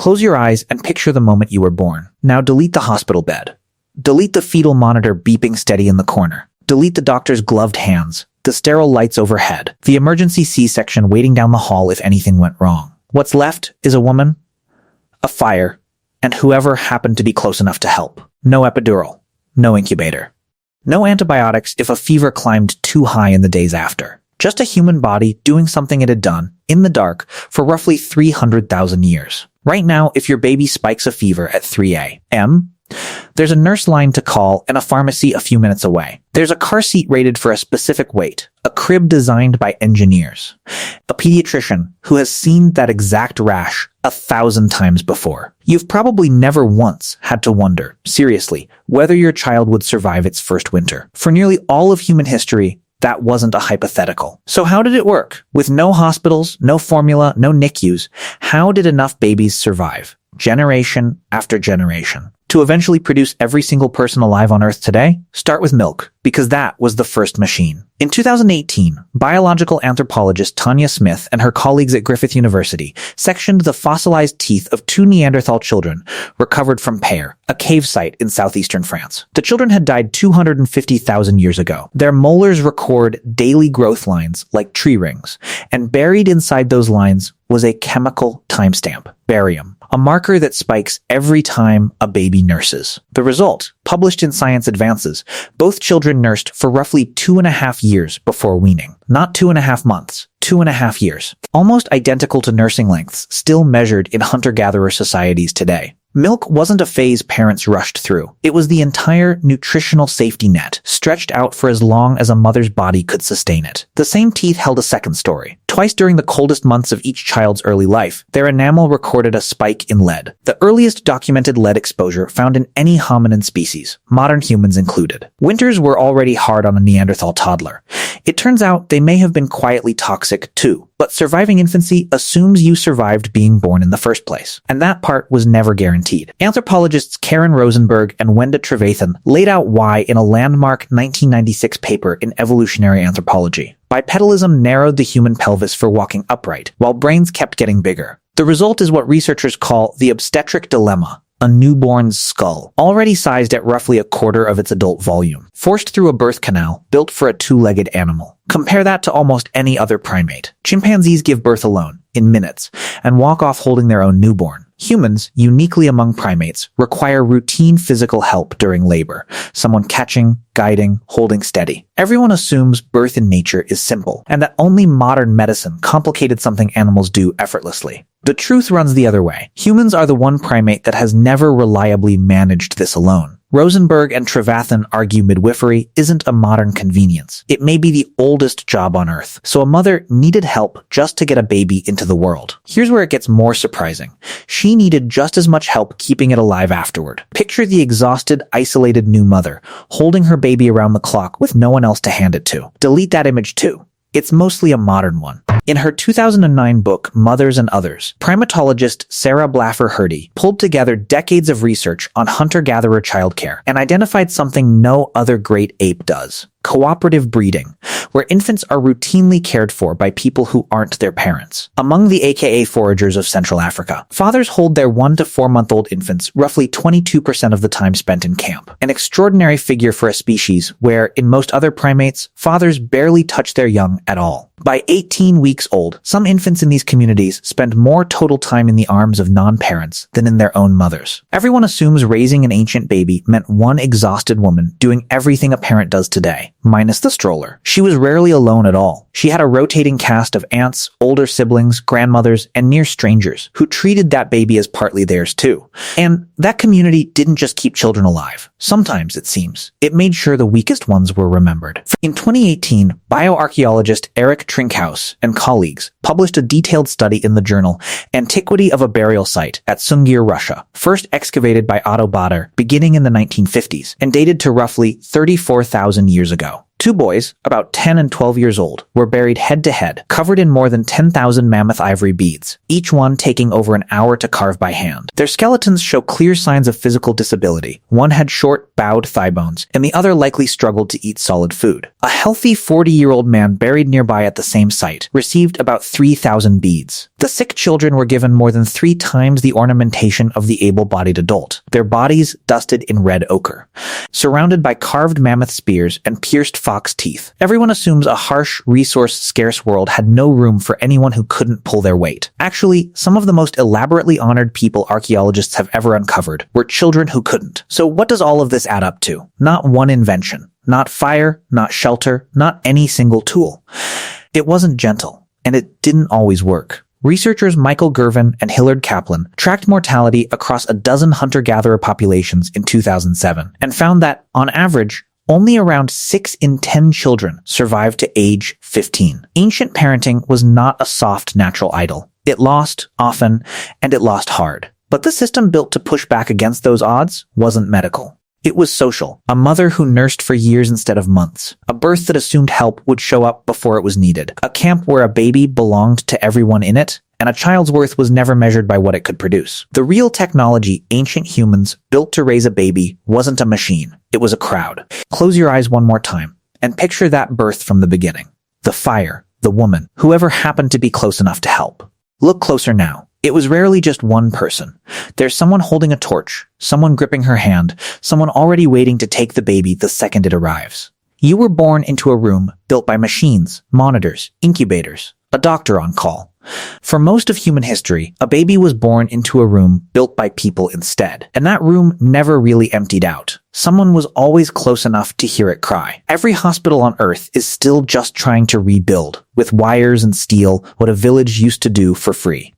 Close your eyes and picture the moment you were born. Now delete the hospital bed. Delete the fetal monitor beeping steady in the corner. Delete the doctor's gloved hands, the sterile lights overhead, the emergency C-section waiting down the hall if anything went wrong. What's left is a woman, a fire, and whoever happened to be close enough to help. No epidural. No incubator. No antibiotics if a fever climbed too high in the days after. Just a human body doing something it had done, in the dark, for roughly 300,000 years. Right now, if your baby spikes a fever at 3 a.m., there's a nurse line to call and a pharmacy a few minutes away. There's a car seat rated for a specific weight, a crib designed by engineers, a pediatrician who has seen that exact rash 1,000 times before. You've probably never once had to wonder, seriously, whether your child would survive its first winter. For nearly all of human history, that wasn't a hypothetical. So how did it work? With no hospitals, no formula, no NICUs, how did enough babies survive, generation after generation, to eventually produce every single person alive on Earth today? Start with milk, because that was the first machine. In 2018, biological anthropologist Tanya Smith and her colleagues at Griffith University sectioned the fossilized teeth of 2 Neanderthal children recovered from Peyre, a cave site in southeastern France. The children had died 250,000 years ago. Their molars record daily growth lines like tree rings, and buried inside those lines was a chemical timestamp, barium, a marker that spikes every time a baby nurses. The result, published in Science Advances, both children nursed for roughly 2.5 years before weaning. Not 2.5 months, 2.5 years. Almost identical to nursing lengths still measured in hunter-gatherer societies today. Milk wasn't a phase parents rushed through. It was the entire nutritional safety net, stretched out for as long as a mother's body could sustain it. The same teeth held a second story. Twice during the coldest months of each child's early life, their enamel recorded a spike in lead, the earliest documented lead exposure found in any hominin species, modern humans included. Winters were already hard on a Neanderthal toddler. It turns out they may have been quietly toxic too. But surviving infancy assumes you survived being born in the first place, and that part was never guaranteed. Anthropologists Karen Rosenberg and Wenda Trevathan laid out why in a landmark 1996 paper in Evolutionary Anthropology. Bipedalism narrowed the human pelvis for walking upright, while brains kept getting bigger. The result is what researchers call the obstetric dilemma, a newborn's skull, already sized at roughly a quarter of its adult volume, forced through a birth canal built for a two-legged animal. Compare that to almost any other primate. Chimpanzees give birth alone, in minutes, and walk off holding their own newborn. Humans, uniquely among primates, require routine physical help during labor, someone catching, guiding, holding steady. Everyone assumes birth in nature is simple, and that only modern medicine complicated something animals do effortlessly. The truth runs the other way. Humans are the one primate that has never reliably managed this alone. Rosenberg and Trevathan argue midwifery isn't a modern convenience. It may be the oldest job on Earth, so a mother needed help just to get a baby into the world. Here's where it gets more surprising. She needed just as much help keeping it alive afterward. Picture the exhausted, isolated new mother, holding her baby around the clock with no one else to hand it to. Delete that image too. It's mostly a modern one. In her 2009 book, Mothers and Others, primatologist Sarah Blaffer-Hrdy pulled together decades of research on hunter-gatherer childcare and identified something no other great ape does: cooperative breeding, where infants are routinely cared for by people who aren't their parents. Among the AKA foragers of Central Africa, fathers hold their 1 to 4-month-old infants roughly 22% of the time spent in camp, an extraordinary figure for a species where, in most other primates, fathers barely touch their young at all. By 18 weeks old, some infants in these communities spend more total time in the arms of non-parents than in their own mothers. Everyone assumes raising an ancient baby meant one exhausted woman doing everything a parent does today, minus the stroller. She was rarely alone at all. She had a rotating cast of aunts, older siblings, grandmothers, and near strangers who treated that baby as partly theirs too. And that community didn't just keep children alive. Sometimes, it seems, it made sure the weakest ones were remembered. In 2018, bioarchaeologist Eric Trinkhaus and colleagues published a detailed study in the journal Antiquity of a Burial Site at Sungir, Russia, first excavated by Otto Bader beginning in the 1950s and dated to roughly 34,000 years ago. 2 boys, about 10 and 12 years old, were buried head-to-head, covered in more than 10,000 mammoth ivory beads, each one taking over an hour to carve by hand. Their skeletons show clear signs of physical disability. One had short, bowed thigh bones, and the other likely struggled to eat solid food. A healthy 40-year-old man buried nearby at the same site received about 3,000 beads. The sick children were given more than 3 times the ornamentation of the able-bodied adult, their bodies dusted in red ochre, surrounded by carved mammoth spears and pierced fox teeth. Everyone assumes a harsh, resource-scarce world had no room for anyone who couldn't pull their weight. Actually, some of the most elaborately honored people archaeologists have ever uncovered were children who couldn't. So what does all of this add up to? Not one invention. Not fire, not shelter, not any single tool. It wasn't gentle, and it didn't always work. Researchers Michael Gervin and Hillard Kaplan tracked mortality across a dozen hunter-gatherer populations in 2007 and found that, on average, only around 6 in 10 children survived to age 15. Ancient parenting was not a soft natural idol. It lost, often, and it lost hard. But the system built to push back against those odds wasn't medical. It was social, a mother who nursed for years instead of months, a birth that assumed help would show up before it was needed, a camp where a baby belonged to everyone in it, and a child's worth was never measured by what it could produce. The real technology ancient humans built to raise a baby wasn't a machine, it was a crowd. Close your eyes one more time, and picture that birth from the beginning. The fire, the woman, whoever happened to be close enough to help. Look closer now. It was rarely just one person. There's someone holding a torch, someone gripping her hand, someone already waiting to take the baby the second it arrives. You were born into a room built by machines, monitors, incubators, a doctor on call. For most of human history, a baby was born into a room built by people instead, and that room never really emptied out. Someone was always close enough to hear it cry. Every hospital on Earth is still just trying to rebuild, with wires and steel, what a village used to do for free.